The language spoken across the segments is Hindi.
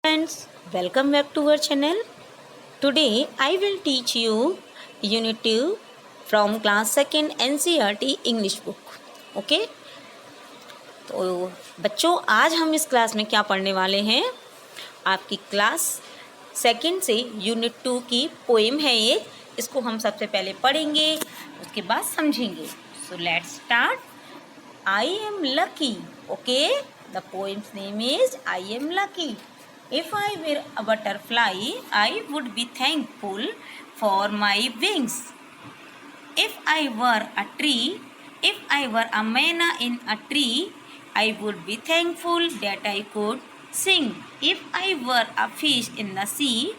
Friends, welcome back to our channel. Today I will teach you Unit 2 from class 2nd NCERT English book. Okay? तो बच्चों आज हम इस क्लास में क्या पढ़ने वाले हैं? आपकी क्लास 2nd से यूनिट 2 की पोएम है ये। इसको हम सबसे पहले पढ़ेंगे, उसके बाद समझेंगे। So let's start. I am lucky. Okay, the poems name is I am lucky. If I were a butterfly, I would be thankful for my wings. If I were a tree, if I were a manna in a tree, I would be thankful that I could sing. If I were a fish in the sea,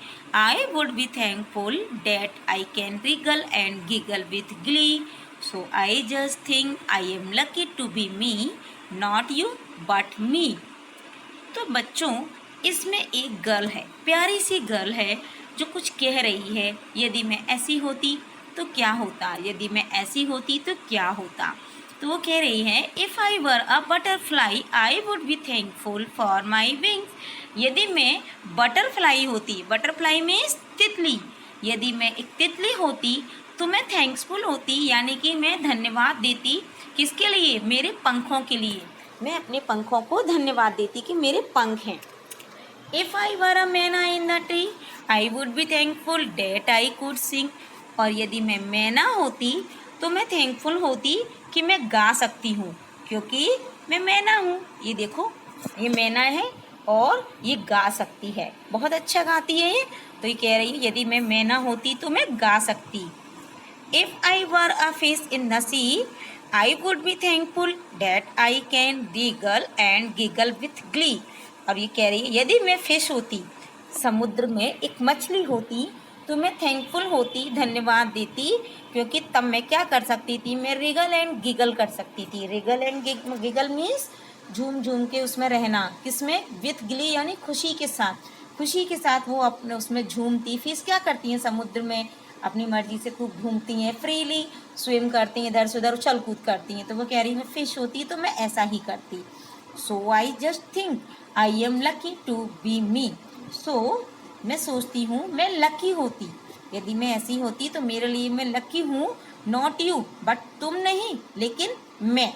I would be thankful that I can wriggle and giggle with glee. So I just think I am lucky to be me, not you, but me. तो बच्चों इसमें एक गर्ल है, प्यारी सी गर्ल है जो कुछ कह रही है। यदि मैं ऐसी होती तो क्या होता, यदि मैं ऐसी होती तो क्या होता। तो वो कह रही है if I were a butterfly I would be thankful for my wings. यदि मैं बटरफ्लाई होती, बटरफ्लाई में तितली, यदि मैं एक तितली होती तो मैं थैंक्सफुल होती, यानी कि मैं धन्यवाद देती। किसके लिए? मेरे पंखों के लिए। मैं अपने पंखों को धन्यवाद देती कि मेरे पंख हैं। If I were a manna in the tree, I would be thankful that I could sing. और यदि मैं मैना होती तो मैं थैंकफुल होती कि मैं गा सकती हूँ, क्योंकि मैं मैना हूँ। ये देखो, ये मैना है और ये गा सकती है, बहुत अच्छा गाती है ये। तो ये कह रही है यदि मैं मैना होती तो मैं गा सकती। If I were a fish in the sea, I would be thankful that I can wriggle and giggle with glee. और ये कह रही है यदि मैं फिश होती, समुद्र में एक मछली होती, तो मैं थैंकफुल होती, धन्यवाद देती, क्योंकि तब मैं क्या कर सकती थी? मैं रिगल एंड गिगल कर सकती थी। रिगल एंड गिगल मीन्स झूम झूम के उसमें रहना। किसमें? विथ गिली, यानी खुशी के साथ। खुशी के साथ वो अपने उसमें झूमती। फिश क्या करती हैं? समुद्र में अपनी मर्जी से खूब घूमती हैं, फ्रीली स्विम करती हैं, इधर से उधर उछल कूद करती हैं। तो वो कह रही है फिश होती तो मैं ऐसा ही करती। So I just think I am lucky to be me. सो मैं सोचती हूँ मैं लकी होती, यदि मैं ऐसी होती तो मेरे लिए मैं लकी हूँ। नॉट यू, बट तुम नहीं, लेकिन मैं।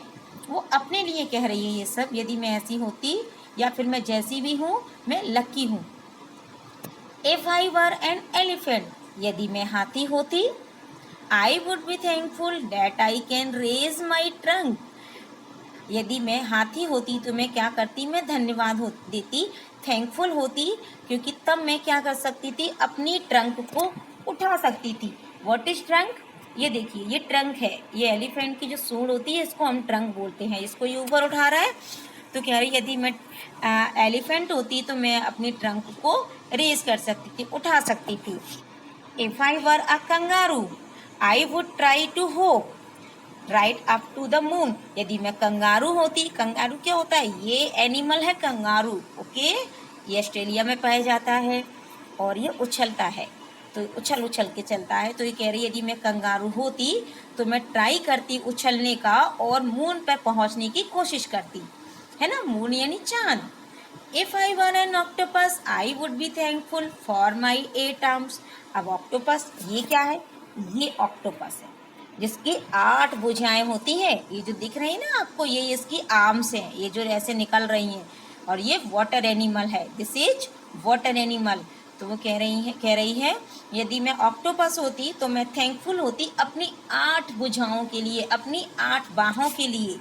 वो अपने लिए कह रही है ये सब। यदि मैं ऐसी होती या फिर मैं जैसी भी हूँ, मैं लकी हूँ। If I were an elephant, यदि मैं हाथी होती, I would be thankful that I can raise my trunk. यदि मैं हाथी होती तो मैं क्या करती? मैं धन्यवाद देती, थैंकफुल होती, क्योंकि तब मैं क्या कर सकती थी? अपनी ट्रंक को उठा सकती थी। What is trunk? ये देखिए, ये ट्रंक है। ये एलिफेंट की जो सूंड होती है इसको हम ट्रंक बोलते हैं। इसको ये ऊपर उठा रहा है। तो कह रही यदि मैं एलिफेंट होती तो मैं अपनी ट्रंक को रेज कर सकती थी, उठा सकती थी। If I were a kangaroo, I would try to hope right up to the moon. यदि मैं कंगारू होती, कंगारू क्या होता है? ये एनिमल है कंगारू। ओके, ये ऑस्ट्रेलिया में पाया जाता है और ये उछलता है, तो उछल उछल के चलता है। तो ये कह रही है यदि मैं कंगारू होती तो मैं ट्राई करती उछलने का और मून पर पहुंचने की कोशिश करती, है ना। मून यानी चांद। If I were N octopus I would be thankful for my 8 arms. अब ऑक्टोपस ये क्या है? ये ऑक्टोपस है जिसकी 8 भुजाएं होती हैं। ये जो दिख रही है ना आपको, ये इसकी आर्म्स हैं, ये जो ऐसे निकल रही हैं। और ये वाटर एनिमल है, दिस इज वाटर एनिमल। तो वो कह रही है यदि मैं ऑक्टोपस होती तो मैं थैंकफुल होती अपनी 8 भुजाओं के लिए, अपनी 8 बाहों के लिए।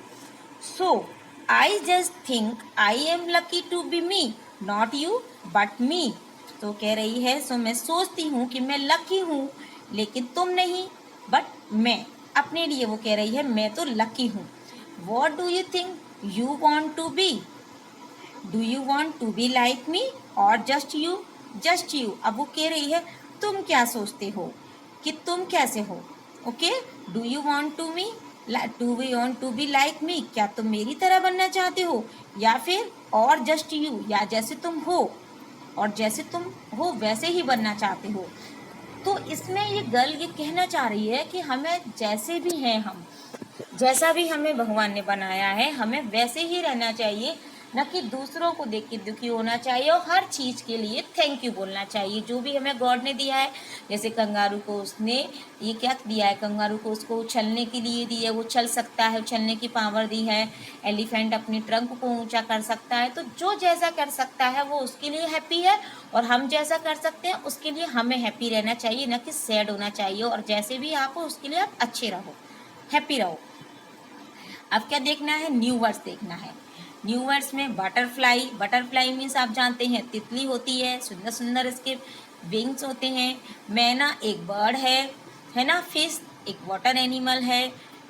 So I just think I am lucky to be me, not you but me. तो कह रही है सो मैं सोचती हूँ कि मैं लकी हूँ, लेकिन तुम नहीं, बट मैं। अपने लिए वो कह रही है मैं तो लकी हूँ। What do you think you want to be? Do you want to be like me और जस्ट यू? Just you. अब वो कह रही है तुम क्या सोचते हो कि तुम कैसे हो। Okay, do you want to me, do we want to be like me, क्या तुम मेरी तरह बनना चाहते हो, या फिर और जस्ट यू, या जैसे तुम हो और जैसे तुम हो वैसे ही बनना चाहते हो। तो इसमें ये गर्ल ये कहना चाह रही है कि हमें जैसे भी हैं, हम जैसा भी हमें भगवान ने बनाया है हमें वैसे ही रहना चाहिए। न कि दूसरों को देख के दुखी होना चाहिए, और हर चीज़ के लिए थैंक यू बोलना चाहिए जो भी हमें गॉड ने दिया है। जैसे कंगारू को उसने ये क्या दिया है, कंगारू को उसको उछलने के लिए दिया है, वो चल सकता है, उछलने की पावर दी है। एलिफेंट अपने ट्रंक को ऊंचा कर सकता है। तो जो जैसा कर सकता है वो उसके लिए हैप्पी है, और हम जैसा कर सकते हैं उसके लिए हमें हैप्पी रहना चाहिए, न कि सैड होना चाहिए। और जैसे भी आप हो उसके लिए आप अच्छे रहो, हैप्पी रहो। अब क्या देखना है, न्यू वर्ड्स देखना है। न्यू वर्ड्स में बटरफ्लाई, बटरफ्लाई मीन्स आप जानते हैं तितली होती है, सुंदर सुंदर इसके विंग्स होते हैं। मैना एक बर्ड है ना। फिश एक वाटर एनिमल है।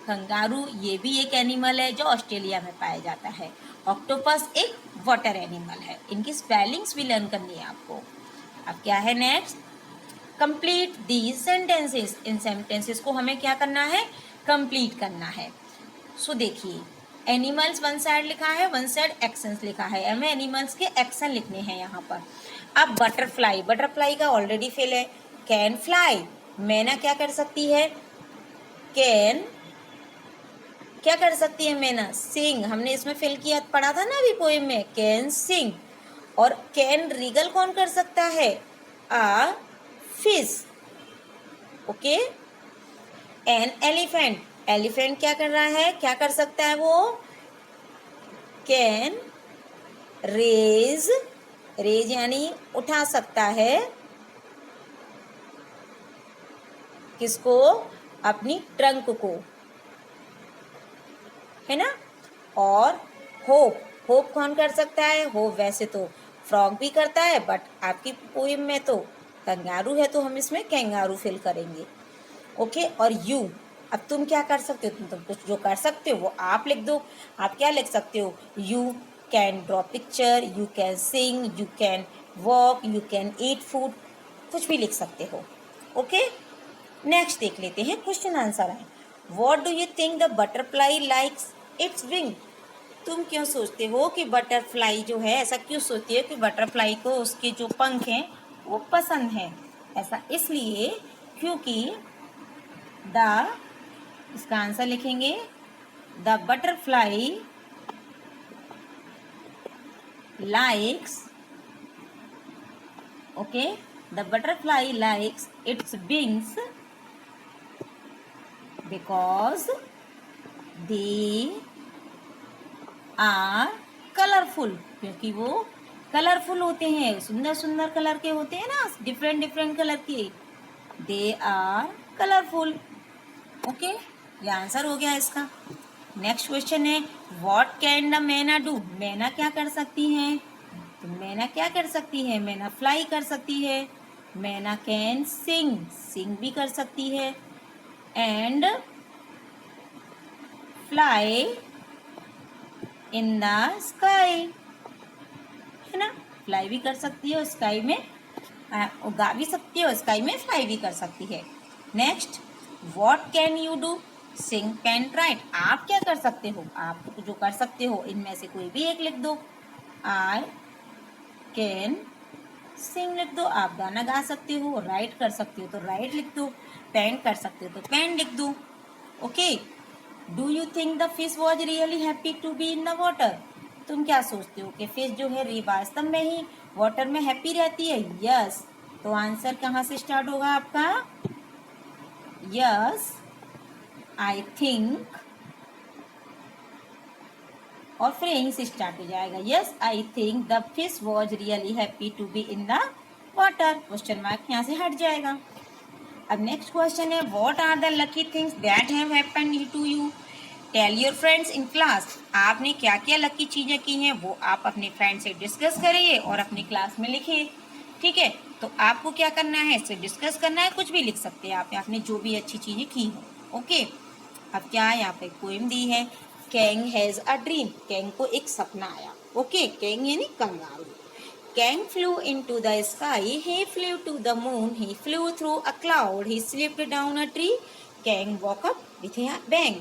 कंगारू ये भी एक एनिमल है जो ऑस्ट्रेलिया में पाया जाता है। ऑक्टोपस एक वाटर एनिमल है। इनकी स्पेलिंग्स भी लर्न करनी है आपको। अब क्या है next, complete these sentences. In sentences को हमें क्या करना है, कंप्लीट करना है। सो देखिए, एनिमल्स वन साइड लिखा है, वन साइड एक्शंस लिखा है, हमें एनिमल्स के एक्शन लिखने हैं यहाँ पर। अब बटरफ्लाई, बटरफ्लाई का ऑलरेडी फिल है, कैन फ्लाई। मैना क्या कर सकती है, कैन क्या कर सकती है मैना, सिंग। हमने इसमें फिल किया, पढ़ा था ना अभी पोएम में, कैन सिंग। और कैन रीगल कौन कर सकता है, a fish. Okay. An elephant, elephant क्या कर रहा है, क्या कर सकता है वो, कैन रेज, रेज यानी उठा सकता है, किसको, अपनी ट्रंक को, है ना। और होप, होप कौन कर सकता है, होप वैसे तो फ्रॉग भी करता है, बट आपकी पोएम में तो कंगारू है तो हम इसमें कैंगारू फिल करेंगे। ओके। और यू, अब तुम क्या कर सकते हो, तुम कुछ जो कर सकते हो वो आप लिख दो। आप क्या लिख सकते हो, you can draw picture, you can sing, you can walk, you can eat food, कुछ भी लिख सकते हो। ओके। नेक्स्ट देख लेते हैं, क्वेश्चन आंसर है। What do you think the butterfly likes it's wing. तुम क्यों सोचते हो कि बटरफ्लाई जो है, ऐसा क्यों सोचती है कि बटरफ्लाई को उसके जो पंख हैं वो पसंद है। ऐसा इसलिए क्योंकि द, इसका आंसर लिखेंगे, the butterfly likes, okay, the butterfly likes its wings because they are colourful. क्योंकि वो कलरफुल होते हैं, सुंदर सुंदर कलर के होते हैं ना, डिफरेंट डिफरेंट कलर के, दे आर कलरफुल। ओके, ये आंसर हो गया इसका। नेक्स्ट क्वेश्चन है, व्हाट कैन द मैना डू। मैना क्या कर सकती है, तो मैना क्या कर सकती है, मैना फ्लाई कर सकती है। मैना कैन सिंग, सिंग भी कर सकती है। And fly in the sky, है ना, फ्लाई भी कर सकती है, स्काई में उगा भी सकती है, और स्काई में फ्लाई भी कर सकती है। Next, what can you do, sing can write. आप क्या कर सकते हो, आप जो कर सकते हो इनमें से कोई भी एक लिख दो। आई कैन सिंग लिख दो, आप गाना गा सकते हो। राइट कर सकते हो तो राइट लिख दो। पेंट कर सकते हो तो पेंट लिख दो। Okay. Do you think the fish was really happy to be in the water. तुम क्या सोचते हो कि फिश जो है वास्तव में ही वाटर में हैप्पी रहती है। यस, तो आंसर कहाँ से स्टार्ट होगा आपका, यस आई थिंक, और फिर यहीं से स्टार्ट हो जाएगा। Yes I think the fish was really happy to be in the water, question mark यहाँ से हट जाएगा। अब नेक्स्ट क्वेश्चन है, what are the lucky things that have happened to you. Tell your friends in class. आपने क्या क्या लकी चीज़ें की हैं वो आप अपने फ्रेंड से डिस्कस करिए और अपनी क्लास में लिखिए। ठीक है, तो आपको क्या करना है, इससे डिस्कस करना है, कुछ भी लिख सकते हैं आप, आपने जो भी अच्छी चीज़ें की हो। ओके। अब क्या है, यहाँ पे पोएम दी है, Kang has a dream. Kang को एक सपना आया। ओके, कैंग यानी kangaroo. Kang flew into the sky, he flew to the moon, he flew through a cloud, he slipped down a tree, Kang woke up with a bang.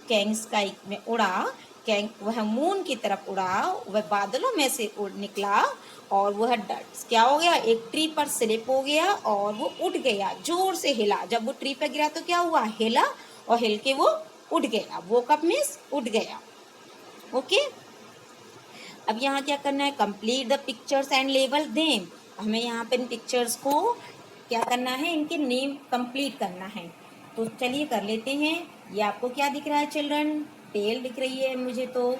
Kang sky में उड़ा, Kang वह मून की तरफ उड़ा, वह बादलों में से उड़ निकला, और वह क्या हो गया, एक ट्री पर स्लिप हो गया और वो उठ गया, जोर से हिला। जब वो ट्री पर गिरा तो क्या हुआ, हिला, और हिल के वो उठ गया। वोक अप मीन्स उठ गया। ओके। अब यहाँ क्या करना है, complete the pictures and label them. हमें यहाँ पर इन पिक्चर्स को क्या करना है, इनके नेम कंप्लीट करना है। तो चलिए कर लेते हैं। ये आपको क्या दिख रहा है चिल्ड्रन, टेल दिख रही है मुझे तो,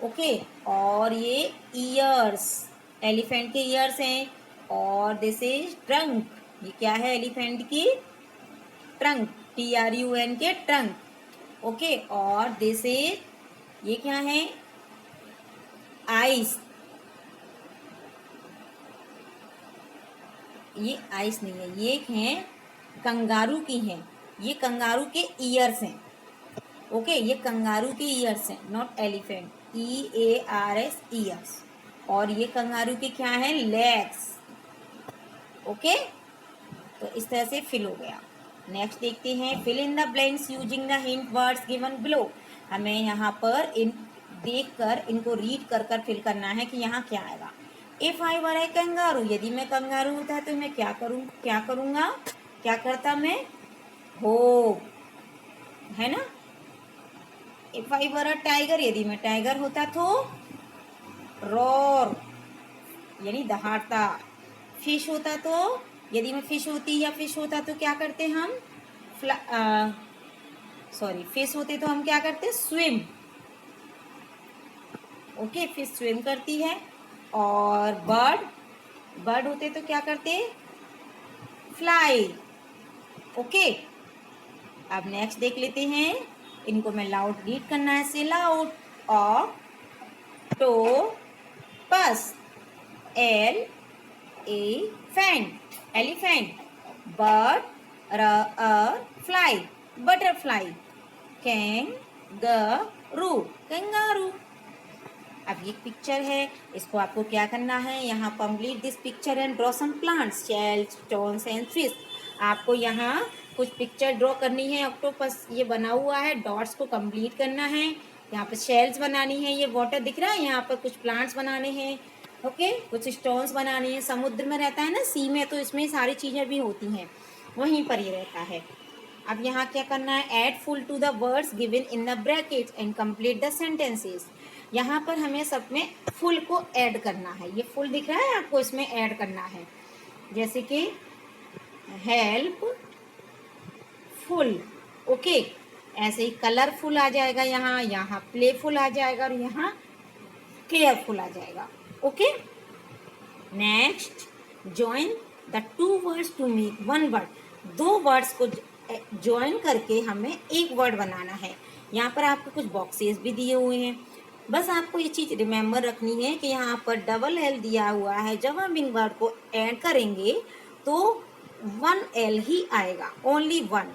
ओके। और ये ईयर्स, एलिफेंट के ईयर्स हैं। और दिस इज ट्रंक, ये क्या है, एलिफेंट की ट्रंक, TRUN के ट्रंक, ओके। और दिस इज, ये क्या है, आइस, ये आइस नहीं है, ये हैं कंगारू की हैं, ये कंगारू के ईयर्स हैं, ओके। ये कंगारू के ईयर्स हैं, नॉट एलिफेंट, EARS ईयर्स। और ये कंगारू के क्या है, लेग्स, ओके। तो इस तरह से फिल हो गया। नेक्स्ट देखते हैं, fill in the blanks using the hint words given below. हमें यहाँ पर इन देखकर इनको रीड कर कर फिल करना है कि यहाँ क्या आएगा। If I were A kangaroo, यदि मैं कंगारू होता तो मैं क्या करूँगा, क्या करता मैं, हो, है ना। If I were a tiger, यदि मैं टाइगर होता तो रोर, यानी दहाड़ता। फिश होता तो, यदि मैं फिश होती या फिश होता तो क्या करते हम, फिश होते तो हम क्या करते, स्विम, ओके। फिश स्विम करती है। और बर्ड होते तो क्या करते, फ्लाई, ओके। अब नेक्स्ट देख लेते हैं, इनको मैं लाउड रीड करना है, से loud. Octopus, elephant, fly, butterfly, kangaroo. अब ये पिक्चर है, इसको आपको क्या करना है, यहाँ complete this picture and draw some plants, shells, stones and fish. आपको यहाँ कुछ पिक्चर ड्रॉ करनी है। ऑक्टोपस ये बना हुआ है, डॉट्स को कंप्लीट करना है। यहाँ पर शेल्स बनानी है, ये वाटर दिख रहा है, यहाँ पर कुछ प्लांट्स बनाने हैं, ओके। कुछ स्टोन्स बनाने हैं, समुद्र में रहता है ना, सी में, तो इसमें सारी चीज़ें भी होती हैं, वहीं पर ही रहता है। अब यहाँ क्या करना है, add ful to the words given in the brackets and complete the sentences. यहाँ पर हमें सब में फुल को ऐड करना है, ये फुल दिख रहा है आपको, इसमें ऐड करना है। जैसे कि हेल्प फुल, ओके। ऐसे ही कलरफुल आ जाएगा, यहाँ प्लेफुल आ जाएगा, और यहाँ केयरफुल आ जाएगा, okay. Next, join the two words to make one word. दो वर्ड्स को ज्वाइन करके हमें एक वर्ड बनाना है। यहाँ पर आपको कुछ बॉक्सेस भी दिए हुए हैं, बस आपको ये चीज़ रिमेम्बर रखनी है कि यहाँ पर डबल L दिया हुआ है। जब हम इन वर्ड को ऐड करेंगे तो 1L ही आएगा, ओनली 1।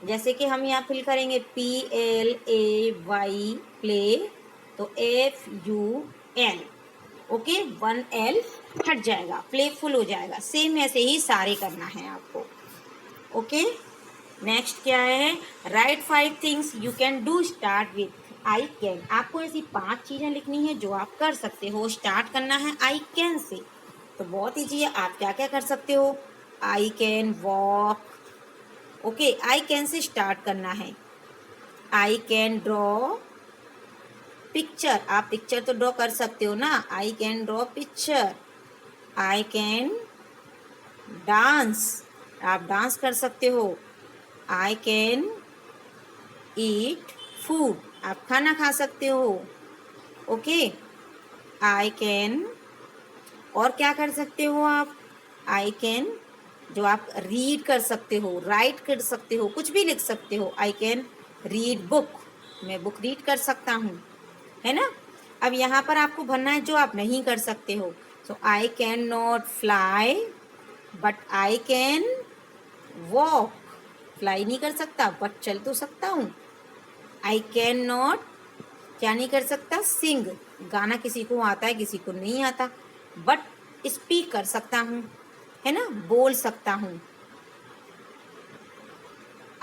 जैसे कि हम यहाँ फिल करेंगे PLAY, प्ले, तो FUL, ओके। 1L हट जाएगा, प्लेफुल हो जाएगा। सेम ऐसे ही सारे करना है आपको, ओके। नेक्स्ट क्या है, right 5 things you can do, start with I can. आपको ऐसी 5 चीज़ें लिखनी है जो आप कर सकते हो। स्टार्ट करना है आई कैन से, तो बहुत ईजी है। आप क्या क्या कर सकते हो, आई can walk, okay. I can say start करना है। आई कैन ड्रॉ पिक्चर, आप पिक्चर तो ड्रॉ कर सकते हो ना, I can draw picture. I can dance, आप डांस कर सकते हो। आई कैन ईट फूड, आप खाना खा सकते हो, ओके। आई कैन, और क्या कर सकते हो आप, आई कैन, जो आप रीड कर सकते हो, राइट कर सकते हो, कुछ भी लिख सकते हो। आई कैन रीड बुक, मैं बुक रीड कर सकता हूँ, है ना। अब यहाँ पर आपको भरना है जो आप नहीं कर सकते हो। So I can not fly but I can walk, fly नहीं कर सकता बट चल तो सकता हूँ। आई कैन नॉट, क्या नहीं कर सकता, सिंग, गाना किसी को आता है किसी को नहीं आता, बट स्पीक कर सकता हूँ, है ना, बोल सकता हूँ।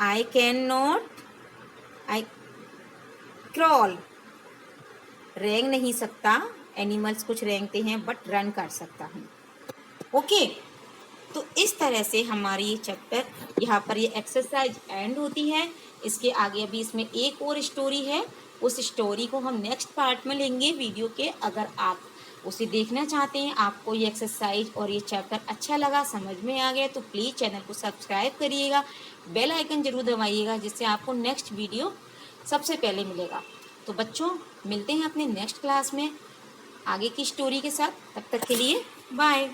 आई कैन नॉट, आई क्रॉल, रेंग नहीं सकता, एनिमल्स कुछ रेंगते हैं बट रन कर सकता हूँ, ओके। तो इस तरह से हमारी चैप्टर यहाँ पर ये एक्सरसाइज एंड होती है। इसके आगे अभी इसमें एक और स्टोरी है, उस स्टोरी को हम नेक्स्ट पार्ट में लेंगे वीडियो के। अगर आप उसे देखना चाहते हैं, आपको ये एक्सरसाइज और ये चैप्टर अच्छा लगा, समझ में आ गया, तो प्लीज़ चैनल को सब्सक्राइब करिएगा, बेल आइकन ज़रूर दबाइएगा, जिससे आपको नेक्स्ट वीडियो सबसे पहले मिलेगा। तो बच्चों, मिलते हैं अपने नेक्स्ट क्लास में आगे की स्टोरी के साथ। तब तक के लिए बाय।